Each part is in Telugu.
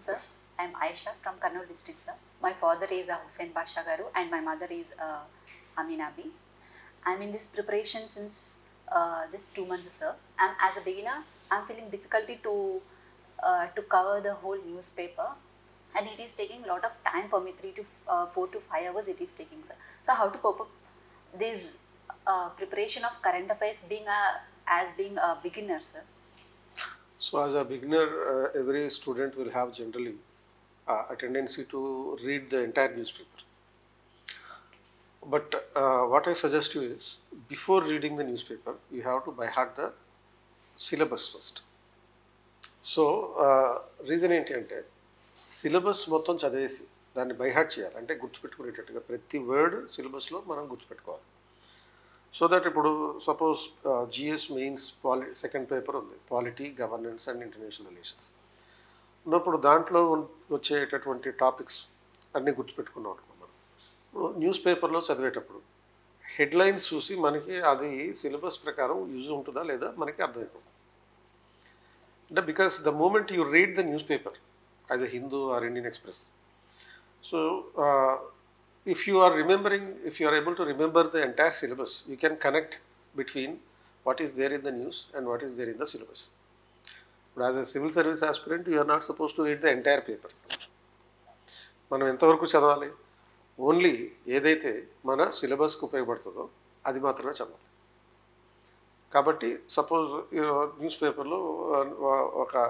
afternoon, sir. I am Aisha from Karnool district, sir. My father is Hussain Basha Garu and my mother is Amin Abi. I am in this preparation since just 2 months, sir. And as a beginner, I am feeling difficulty to cover the whole newspaper, and it is taking a lot of time for me. 4 to 5 hours it is taking, sir. So how to cope up this preparation of current affairs being a beginner, sir? So as a beginner, every student will have generally a tendency to read the entire newspaper. But what I suggest you is, before reading the newspaper, you have to by heart the syllabus first. So reason ఏంటి అంటే సిలబస్ మొత్తం చదివేసి దాన్ని బై హార్ట్ చేయాలి, అంటే గుర్తుపెట్టుకునేటట్టుగా ప్రతి వర్డ్ సిలబస్లో మనం గుర్తుపెట్టుకోవాలి. సో దట్ ఇప్పుడు suppose GS mains second paper ఉంది, polity, governance and international relations ఉన్నప్పుడు దాంట్లో వచ్చేటటువంటి టాపిక్స్ అన్నీ గుర్తుపెట్టుకున్నాం అనుకో. మనం న్యూస్ పేపర్లో చదివేటప్పుడు హెడ్లైన్స్ చూసి మనకి అది సిలబస్ ప్రకారం యూజ్ ఉంటుందా లేదా మనకి అర్థమైపోతుంది. అంటే because the moment you read the news paper as a Hindu or Indian Express, so if you are able to remember the entire syllabus, you can connect between what is there in the news and what is there in the syllabus. But as a civil service aspirant, you are not supposed to read the entire paper. మనం ఎంతవరకు చదవాలి? ఓన్లీ ఏదైతే మన సిలబస్కి ఉపయోగపడుతుందో అది మాత్రమే చదవాలి. కాబట్టి సపోజ్ న్యూస్ పేపర్లో ఒక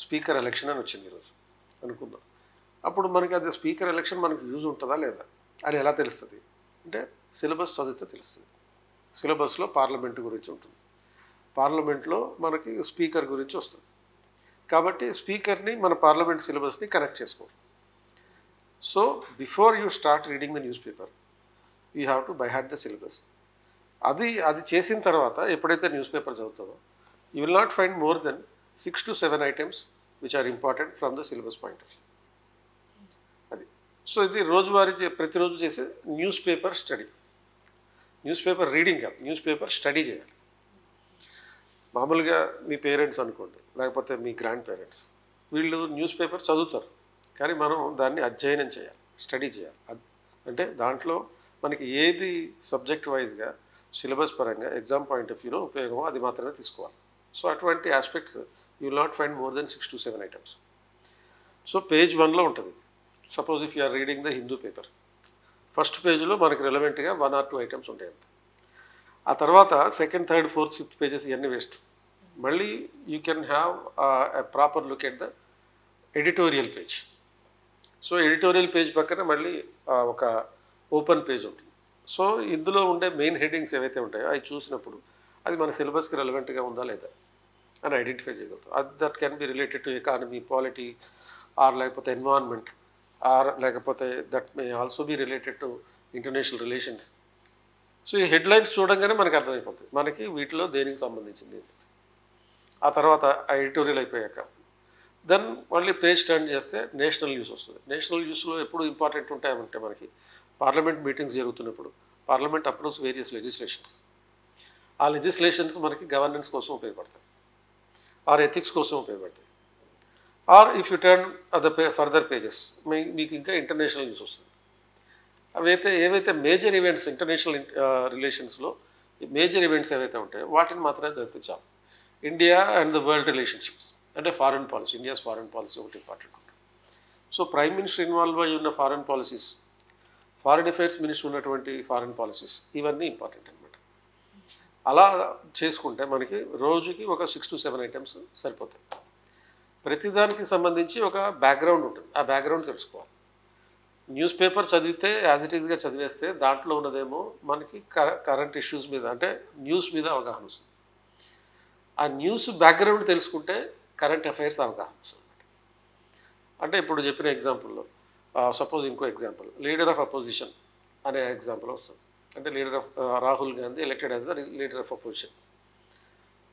స్పీకర్ ఎలక్షన్ అని వచ్చింది ఈరోజు అనుకుందాం. అప్పుడు మనకి అది స్పీకర్ ఎలక్షన్ మనకి యూజ్ ఉంటుందా లేదా అని ఎలా తెలుస్తుంది అంటే సిలబస్ చదివితే తెలుస్తుంది. సిలబస్లో పార్లమెంట్ గురించి ఉంటుంది, పార్లమెంట్లో మనకి స్పీకర్ గురించి వస్తుంది. కాబట్టి స్పీకర్ని మన పార్లమెంట్ సిలబస్ని కనెక్ట్ చేసుకోవాలి. So before you start reading the news paper, you have to by heart the syllabus. అది చేసిన తర్వాత ఎప్పుడైతే న్యూస్ పేపర్ చదువుతామో you will not find more than 6 to 7 items which are important from the syllabus point of view. అది సో ఇది రోజువారీ ప్రతిరోజు చేసే news paper study. News paper reading కాదు, న్యూస్ పేపర్ స్టడీ చేయాలి. మామూలుగా మీ పేరెంట్స్ అనుకోండి, లేకపోతే మీ గ్రాండ్ పేరెంట్స్, వీళ్ళు న్యూస్ పేపర్ చదువుతారు, కానీ మనం దాన్ని అధ్యయనం చేయాలి, స్టడీ చేయాలి. అంటే దాంట్లో మనకి ఏది సబ్జెక్ట్ వైజ్గా సిలబస్ పరంగా ఎగ్జామ్ పాయింట్ ఆఫ్ వ్యూలో ఉపయోగమో అది మాత్రమే తీసుకోవాలి. సో అటువంటి aspects you will not find more than 6 to 7 items. So page 1లో ఉంటుంది. Suppose if you are reading the Hindu paper, first పేజ్లో మనకి రిలవెంట్గా 1 or 2 items ఉంటాయి. ఆ తర్వాత second, third, fourth, fifth pages ఇవన్నీ వేస్ట్. మళ్ళీ you can have a proper look at the editorial page. So editorial page పక్కన మళ్ళీ ఒక ఓపెన్ పేజ్ ఉంటుంది. సో ఇందులో ఉండే మెయిన్ హెడ్డింగ్స్ ఏవైతే ఉంటాయో అవి చూసినప్పుడు అది మన సిలబస్కి రెలవెంట్గా ఉందా లేదా అని ఐడెంటిఫై చేయగలుగుతాం. That can be related to economy, polity, or లేకపోతే ఎన్వైరాన్మెంట్, ఆర్ లేకపోతే that may also be related to international relations. So ఈ హెడ్లైన్స్ చూడంగానే మనకు అర్థమైపోతుంది మనకి వీటిలో దేనికి సంబంధించింది. ఆ తర్వాత ఆ ఎడిటోరియల్ అయిపోయాక దెన్ మళ్ళీ పేజ్ టర్న్ చేస్తే నేషనల్ న్యూస్ వస్తుంది. నేషనల్ న్యూస్లో ఎప్పుడు ఇంపార్టెంట్ ఉంటాయంటే మనకి పార్లమెంట్ మీటింగ్స్ జరుగుతున్నప్పుడు పార్లమెంట్ అప్రూవ్స్ వేరియస్ లెజిస్లేషన్స్. ఆ లెజిస్లేషన్స్ మనకి గవర్నెన్స్ కోసం ఉపయోగపడతాయి, ఆర్ ఎథిక్స్ కోసం ఉపయోగపడతాయి. Or if you turn further pages మీకు ఇంకా ఇంటర్నేషనల్ న్యూస్ వస్తుంది. ఏవైతే మేజర్ ఈవెంట్స్ ఇంటర్నేషనల్ రిలేషన్స్లో మేజర్ ఈవెంట్స్ ఏవైతే ఉంటాయో వాటిని మాత్రమే చదివితే చాలు. India and the world relationships అంటే foreign policy, India's foreign policy ఒకటి ఇంపార్టెంట్ ఉంటుంది. సో ప్రైమ్ మినిస్టర్ ఇన్వాల్వ్ అయి ఉన్న foreign policies, foreign affairs minister ఉన్నటువంటి ఫారెన్ పాలసీస్, ఇవన్నీ ఇంపార్టెంట్ అనమాట. అలా చేసుకుంటే మనకి రోజుకి ఒక 6 to 7 items సరిపోతాయి. ప్రతిదానికి సంబంధించి ఒక బ్యాక్గ్రౌండ్ ఉంటుంది, ఆ బ్యాక్గ్రౌండ్ తెలుసుకోవాలి. న్యూస్ పేపర్ చదివితే యాజ్ ఇట్ ఈస్గా చదివేస్తే దాంట్లో ఉన్నదేమో మనకి కరెంట్ ఇష్యూస్ మీద అంటే న్యూస్ మీద అవగాహన వస్తుంది. ఆ న్యూస్ బ్యాక్గ్రౌండ్ తెలుసుకుంటే కరెంట్ అఫైర్స్ అవగాహన వస్తుంది. అంటే ఇప్పుడు చెప్పిన ఎగ్జాంపుల్లో సపోజ్ ఇంకో ఎగ్జాంపుల్ లీడర్ ఆఫ్ అపోజిషన్ అనే ఎగ్జాంపుల్ వస్తుంది. అంటే leader of Rahul Gandhi elected as the leader of opposition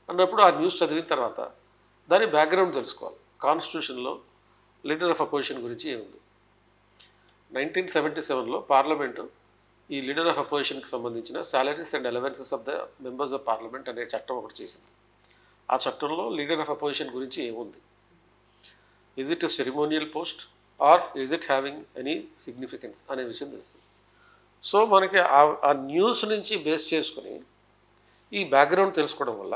అన్నప్పుడు ఆ న్యూస్ చదివిన తర్వాత దాని బ్యాక్గ్రౌండ్ తెలుసుకోవాలి. కాన్స్టిట్యూషన్లో లీడర్ ఆఫ్ అపోజిషన్ గురించి ఏముంది? 1977లో పార్లమెంటు ఈ లీడర్ ఆఫ్ అపోజిషన్కి సంబంధించిన salaries and allowances of the members of parliament అనే చట్టం ఒకటి చేసింది. ఆ చట్టంలో లీడర్ ఆఫ్ అపోజిషన్ గురించి ఏముంది? Is it a ceremonial post or is it having any significance అనే విషయం తెలుస్తుంది. సో మనకి ఆ న్యూస్ నుంచి బేస్ చేసుకుని ఈ బ్యాక్గ్రౌండ్ తెలుసుకోవడం వల్ల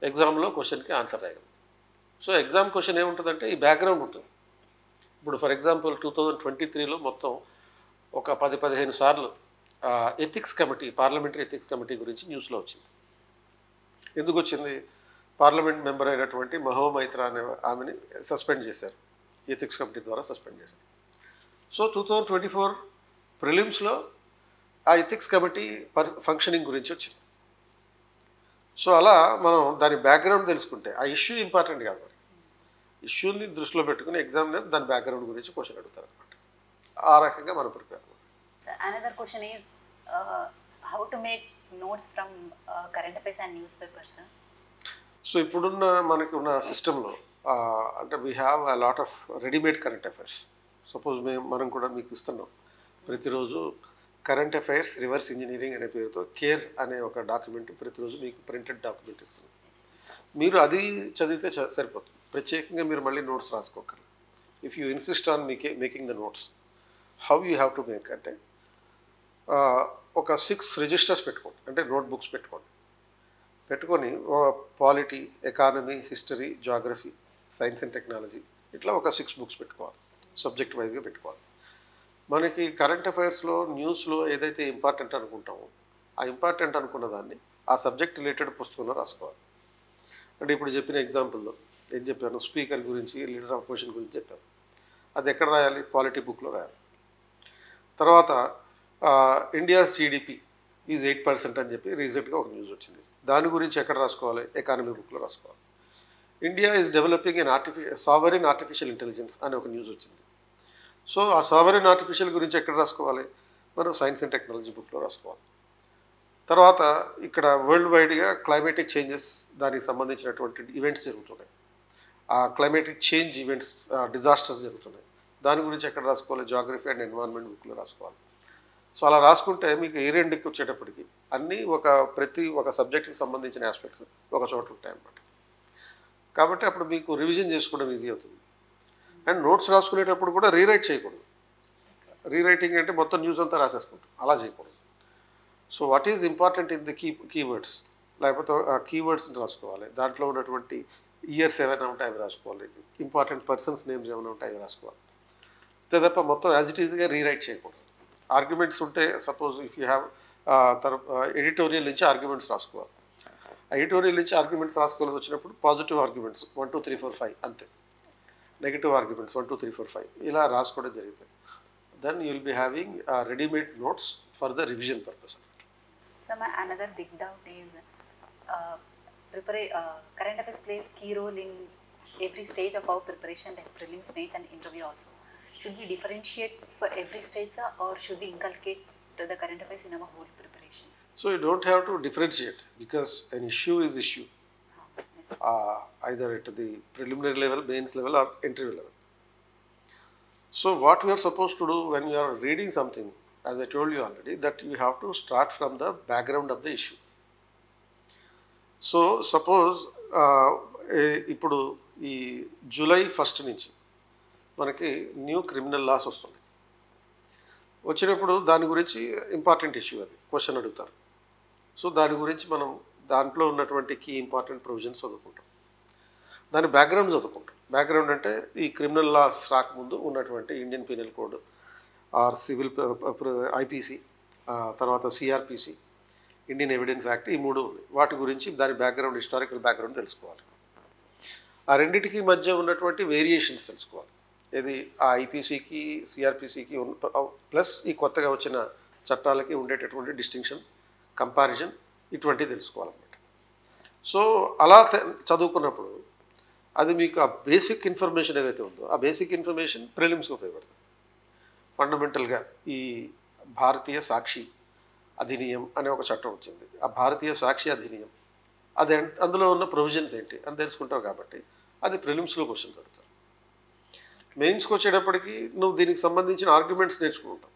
ఎగ్జామ్లో క్వశ్చన్కి ఆన్సర్ రాయగలుగుతాం. సో ఎగ్జామ్ క్వశ్చన్ ఏముంటుందంటే ఈ బ్యాక్గ్రౌండ్ ఉంటుంది. ఇప్పుడు ఫర్ ఎగ్జాంపుల్ 2023లో మొత్తం ఒక 10-15 సార్లు ethics committee, parliamentary ethics committee గురించి న్యూస్లో వచ్చింది. ఎందుకు వచ్చింది? పార్లమెంట్ మెంబర్ అయినటువంటి మహో మైత్రా అనే ఆమెని సస్పెండ్ చేశారు, ఎథిక్స్ కమిటీ ద్వారా సస్పెండ్ చేశారు. సో 2024 ప్రిలిమ్స్లో ఆ ఎథిక్స్ కమిటీ ఫంక్షనింగ్ గురించి వచ్చింది. సో అలా మనం దాని బ్యాక్గ్రౌండ్ తెలుసుకుంటే ఆ ఇష్యూ ఇంపార్టెంట్ కాదు, మరి ఇష్యూని దృష్టిలో పెట్టుకుని ఎగ్జామ్లో దాని బ్యాక్గ్రౌండ్ గురించి క్వశ్చన్ అడుగుతారు అనమాట. ఆ రకంగా మనం prepare. Another question is how to make notes from current affairs and newspapers, sir? So ఇప్పుడున్న మనకి ఉన్న సిస్టంలో అంటే we have a lot of readymade current affairs. Suppose మనం కూడా మీకు ఇస్తున్నాం ప్రతిరోజు కరెంట్ అఫైర్స్ రివర్స్ ఇంజనీరింగ్ అనే పేరుతో కేర్ అనే ఒక డాక్యుమెంట్ ప్రతిరోజు మీకు ప్రింటెడ్ డాక్యుమెంట్ ఇస్తున్నాం. మీరు అది చదివితే సరిపోతుంది, ప్రత్యేకంగా మీరు మళ్ళీ నోట్స్ రాసుకోకర్లేదు. If you insist on making the notes, how you have to make అంటే ఒక 6 రిజిస్టర్స్ పెట్టుకోండి, అంటే నోట్బుక్స్ పెట్టుకొని polity, economy, history, geography, science and technology, ఇట్లా ఒక 6 బుక్స్ పెట్టుకోవాలి, సబ్జెక్ట్ వైజ్గా పెట్టుకోవాలి. మనకి కరెంట్ అఫైర్స్లో న్యూస్లో ఏదైతే ఇంపార్టెంట్ అనుకుంటామో ఆ ఇంపార్టెంట్ అనుకున్న దాన్ని ఆ సబ్జెక్ట్ రిలేటెడ్ పుస్తకంలో రాసుకోవాలి. అంటే ఇప్పుడు చెప్పిన ఎగ్జాంపుల్లో ఏం చెప్పాను, స్పీకర్ గురించి, లీడర్ ఆఫ్ అపోజిషన్ గురించి చెప్పాను. అది ఎక్కడ రాయాలి? పాలిటీ బుక్లో రాయాలి. తర్వాత ఇండియాస్ జీడిపి ఈజ్ 8% అని చెప్పి రీసెంట్గా ఒక న్యూస్ వచ్చింది, దాని గురించి ఎక్కడ రాసుకోవాలి? ఎకానమీ బుక్లో రాసుకోవాలి. India is developing sovereign artificial intelligence అనే ఒక న్యూస్ వచ్చింది. సో ఆ సావరిన్ ఆర్టిఫిషియల్ గురించి ఎక్కడ రాసుకోవాలి? మనం సైన్స్ అండ్ టెక్నాలజీ బుక్లో రాసుకోవాలి. తర్వాత ఇక్కడ వరల్డ్ వైడ్గా క్లైమేటిక్ చేంజెస్, దానికి సంబంధించినటువంటి ఈవెంట్స్ జరుగుతున్నాయి, ఆ క్లైమేటిక్ చేంజ్ ఈవెంట్స్, డిజాస్టర్స్ జరుగుతున్నాయి, దాని గురించి ఎక్కడ రాసుకోవాలి? జాగ్రఫీ అండ్ ఎన్విరాన్మెంట్ బుక్లో రాసుకోవాలి. సో అలా రాసుకుంటే మీకు ఇయర్ ఎండ్కి వచ్చేటప్పటికి అన్నీ ప్రతి ఒక సబ్జెక్ట్కి సంబంధించిన ఆస్పెక్ట్స్ ఒక చోట ఉంటాయి అన్నమాట. కాబట్టి అప్పుడు మీకు రివిజన్ చేసుకోవడం ఈజీ అవుతుంది. అండ్ నోట్స్ రాసుకునేటప్పుడు కూడా రీరైట్ చేయకూడదు. రీరైటింగ్ అంటే మొత్తం న్యూస్ అంతా రాసేసుకుంటాం, అలా చేయకూడదు. So what is important in the keywords, లేకపోతే ఆ కీవర్డ్స్ని రాసుకోవాలి. దాంట్లో ఉన్నటువంటి ఇయర్స్ ఏమైనా ఉంటే అవి రాసుకోవాలి, ఇంపార్టెంట్ పర్సన్స్ నేమ్స్ ఏమైనా ఉంటే అవి రాసుకోవాలి. అంతే తప్ప మొత్తం యాజ్ ఇట్ ఈజ్గా రీరైట్ చేయకూడదు. ఆర్గ్యుమెంట్స్ ఉంటే suppose if you have editorial నుంచి ఆర్గ్యుమెంట్స్ రాసుకోవాలి. ఆ ఎడిటోరియల్ నుంచి ఆర్గ్యుమెంట్స్ రాసుకోవాల్సి వచ్చినప్పుడు పాజిటివ్ ఆర్గ్యుమెంట్స్ 1 2 3 4 5 అంతే, నెగిటివ్ ఆర్గ్యుమెంట్స్ 1 2 3 4 5 ఇలా రాసుకోవడం జరుగుతుంది. Then you will be having readymade notes for the revision purpose. So my another big doubt is current affairs plays key role in every stage of our preparation, like prelims, mains and interview also. Should we differentiate for every stage, sir, or should we inculcate the current affairs in our whole preparation? So you don't have to differentiate because an issue is issue. Yes. Either at the preliminary level, mains level or interview level. So what we are supposed to do when you are reading something, as I told you already, that you have to start from the background of the issue. So suppose ఇప్పుడు ఈ July 1st నుంచి మనకి న్యూ క్రిమినల్ లాస్ వస్తుంది. వచ్చినప్పుడు దాని గురించి ఇంపార్టెంట్ ఇష్యూ, అది క్వశ్చన్ అడుగుతారు. సో దాని గురించి మనం దాంట్లో ఉన్నటువంటి కీ ఇంపార్టెంట్ ప్రొవిజన్స్ చదువుకుంటాం, దాని బ్యాక్గ్రౌండ్ చదువుకుంటాం. బ్యాక్గ్రౌండ్ అంటే ఈ క్రిమినల్ లాస్ రాకముందు ఉన్నటువంటి Indian penal code or civil IPC, తర్వాత సిఆర్పిసి, ఇండియన్ ఎవిడెన్స్ యాక్ట్, ఈ 3 ఉన్నాయి. వాటి గురించి దాని బ్యాక్గ్రౌండ్, హిస్టారికల్ బ్యాక్గ్రౌండ్ తెలుసుకోవాలి. ఆ రెండింటికి మధ్య ఉన్నటువంటి వేరియేషన్స్ తెలుసుకోవాలి. ఇది ఆ ఐపీసీకి, సిఆర్పిసికి ప్లస్ ఈ కొత్తగా వచ్చిన చట్టాలకి ఉండేటటువంటి డిస్టింక్షన్, కంపారిజన్, ఇటువంటివి తెలుసుకోవాలన్నమాట. సో అలా చదువుకున్నప్పుడు అది మీకు ఆ బేసిక్ ఇన్ఫర్మేషన్ ఏదైతే ఉందో ఆ బేసిక్ ఇన్ఫర్మేషన్ ప్రిలిమ్స్కి ఉపయోగపడుతుంది. ఫండమెంటల్గా ఈ భారతీయ సాక్షి అధినియం అనే ఒక చట్టం వచ్చింది. ఆ భారతీయ సాక్షి అధినియం అదే అందులో ఉన్న ప్రొవిజన్స్ ఏంటి అని తెలుసుకుంటావు కాబట్టి అది ప్రిలిమ్స్లో క్వశ్చన్ అడుగుతారు. మెయిన్స్కి వచ్చేటప్పటికి నువ్వు దీనికి సంబంధించిన ఆర్గ్యుమెంట్స్ నేర్చుకుంటావు,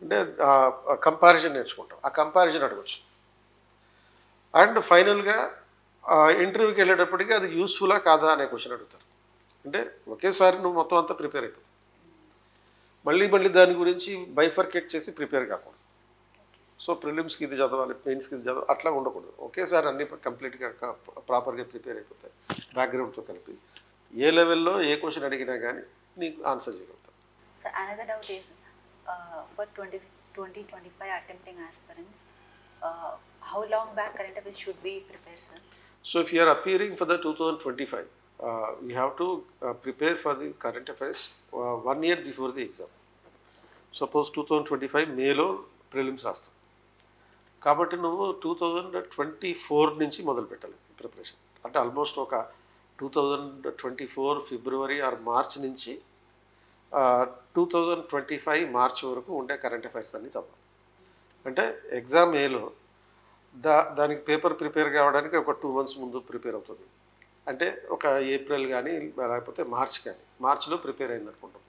అంటే కంపారిజన్ నేర్చుకుంటావు, ఆ కంపారిజన్ అడగచ్చు. అండ్ ఫైనల్గా ఇంటర్వ్యూకి వెళ్ళేటప్పటికి అది యూస్ఫుల్లా కాదా అనే క్వశ్చన్ అడుగుతారు. అంటే ఒకేసారి నువ్వు మొత్తం అంతా ప్రిపేర్ అయిపోతుంది. మళ్ళీ దాని గురించి బైఫర్కేట్ చేసి ప్రిపేర్ కాకూడదు. సో ప్రిలిమ్స్కి ఇది చదవాలి, మెయిన్స్కి ఇది చదవాలి, అట్లా ఉండకూడదు. ఒకేసారి అన్ని కంప్లీట్గా ప్రాపర్గా ప్రిపేర్ అయిపోతాయి బ్యాక్గ్రౌండ్తో కలిపి. ఏ లెవెల్లో ఏ క్వశ్చన్ అడిగినా కానీ నీకు ఆన్సర్ చేయగలుగుతాం. So another doubt is for 2025 attempting aspirants, how long back current affairs should we prepare, sir? So if you are appearing for the 2025, you have to prepare for the current affairs 1 year before the exam. Suppose 2025 మేలో ప్రిలిమ్స్ రాస్తాం కాబట్టి నువ్వు 2024 నుంచి మొదలు పెట్టాలి ప్రిపరేషన్. అంటే ఆల్మోస్ట్ ఒక 2024 ఫిబ్రవరి ఆర్ మార్చ్ నుంచి 2025 మార్చ్ వరకు ఉండే కరెంట్ అఫైర్స్ అన్ని చదవాలి. అంటే ఎగ్జామ్ ఏలో దానికి పేపర్ ప్రిపేర్ కావడానికి ఒక 2 months ముందు ప్రిపేర్ అవుతుంది. అంటే ఒక ఏప్రిల్ కానీ లేకపోతే మార్చ్ కానీ, మార్చ్లో ప్రిపేర్ అయింది అనుకుంటాం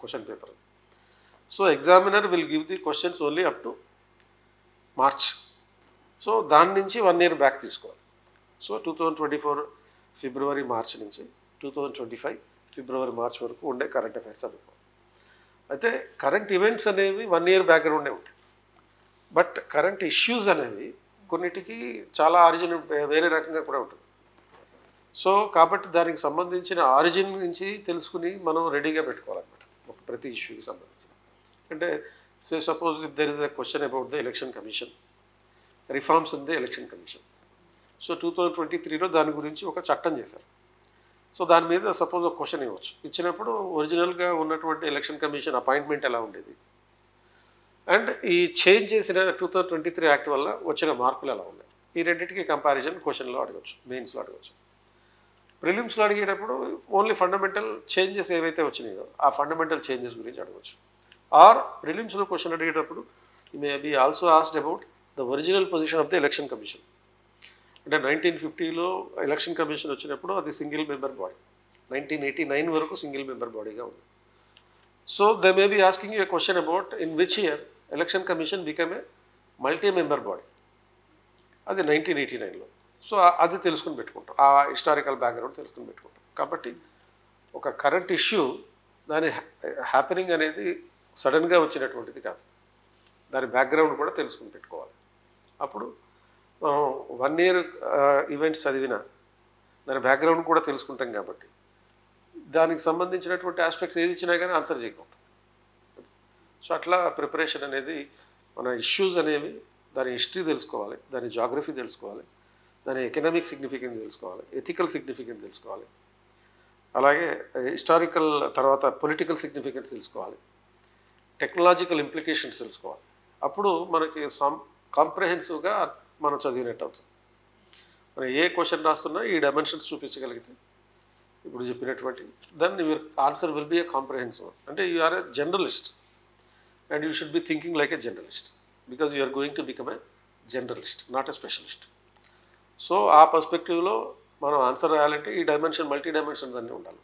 question paper. So examiner will give the questions only up to March. So దాని నుంచి 1 year బ్యాక్ తీసుకోవాలి. సో 2024 ఫిబ్రవరి మార్చ్ నుంచి 2025 ఫిబ్రవరి మార్చ్ వరకు ఉండే కరెంట్ అఫైర్స్ చదువుకోవాలి. అయితే కరెంట్ ఈవెంట్స్ అనేవి 1 year బ్యాక్గ్రౌండే ఉంటాయి. బట్ కరెంట్ ఇష్యూస్ అనేవి కొన్నిటికి చాలా ఆరిజిన్ వేరే రకంగా కూడా ఉంటుంది. సో కాబట్టి దానికి సంబంధించిన ఆరిజిన్ నుంచి తెలుసుకుని మనం రెడీగా పెట్టుకోవాలన్నమాట ఒక ప్రతి ఇష్యూకి సంబంధించి. అంటే say suppose if there is a question about the Election Commission, reforms in the Election Commission. So 2023లో దాని గురించి ఒక చట్టం చేశారు. సో దాని మీద సపోజ్ ఒక క్వశ్చన్ ఇవ్వచ్చు. ఇచ్చినప్పుడు ఒరిజినల్గా ఉన్నటువంటి ఎలక్షన్ కమిషన్ అపాయింట్మెంట్ ఎలా ఉండేది అండ్ ఈ చేంజ్ చేసిన 2023 యాక్ట్ వల్ల వచ్చిన మార్పులు ఎలా ఉన్నాయి, ఈ రెండింటికి కంపారిజన్ క్వశ్చన్లో అడగచ్చు, మెయిన్స్లో అడగచ్చు. ప్రిలిమ్స్లో అడిగేటప్పుడు ఓన్లీ ఫండమెంటల్ చేంజెస్ ఏవైతే వచ్చినాయో ఆ ఫండమెంటల్ చేంజెస్ గురించి అడగచ్చు. ఆర్ ప్రిలిమ్స్లో క్వశ్చన్ అడిగేటప్పుడు may be also asked about the original position of the Election Commission. అంటే 1950లో ఎలక్షన్ కమిషన్ వచ్చినప్పుడు అది సింగిల్ మెంబర్ బాడీ, 1989 వరకు సింగిల్ మెంబర్ బాడీగా ఉంది. So they may be asking you a question about in which year election commission become a multi member body, అది 1989లో. సో అది తెలుసుకుని పెట్టుకుంటాం, ఆ హిస్టారికల్ బ్యాక్గ్రౌండ్ తెలుసుకుని పెట్టుకుంటాం. కాబట్టి ఒక కరెంట్ ఇష్యూ దాని హ్యాపెనింగ్ అనేది సడన్గా వచ్చినటువంటిది కాదు, దాని బ్యాక్గ్రౌండ్ కూడా తెలుసుకుని పెట్టుకోవాలి. అప్పుడు మనం 1 year ఈవెంట్స్ చదివినా దాని బ్యాక్గ్రౌండ్ కూడా తెలుసుకుంటాం కాబట్టి దానికి సంబంధించినటువంటి ఆస్పెక్ట్స్ ఏది ఇచ్చినా కానీ ఆన్సర్ చేయకపోతాం. సో అట్లా ప్రిపరేషన్ అనేది మన ఇష్యూస్ అనేవి దాని హిస్టరీ తెలుసుకోవాలి, దాని జాగ్రఫీ తెలుసుకోవాలి, దాని ఎకనామిక్ సిగ్నిఫికెన్స్ తెలుసుకోవాలి, ఎథికల్ సిగ్నిఫికెన్స్ తెలుసుకోవాలి, అలాగే హిస్టారికల్ తర్వాత పొలిటికల్ సిగ్నిఫికెన్స్ తెలుసుకోవాలి, టెక్నాలజికల్ ఇంప్లికేషన్స్ తెలుసుకోవాలి. అప్పుడు మనకి కాంప్రహెన్సివ్గా మనం చదివినట్టు అవుతుంది. మనం ఏ క్వశ్చన్ రాస్తున్నా ఈ డైమెన్షన్స్ చూపించగలిగితే ఇప్పుడు చెప్పినటువంటి then your answer will be a comprehensive. అంటే you are a generalist and you should be thinking like a generalist because you are going to become a generalist, not a specialist. So ఆ పర్స్పెక్టివ్లో మనం ఆన్సర్ రాయాలంటే ఈ డైమెన్షన్ మల్టీ డైమెన్షన్స్ అన్నీ ఉండాలి.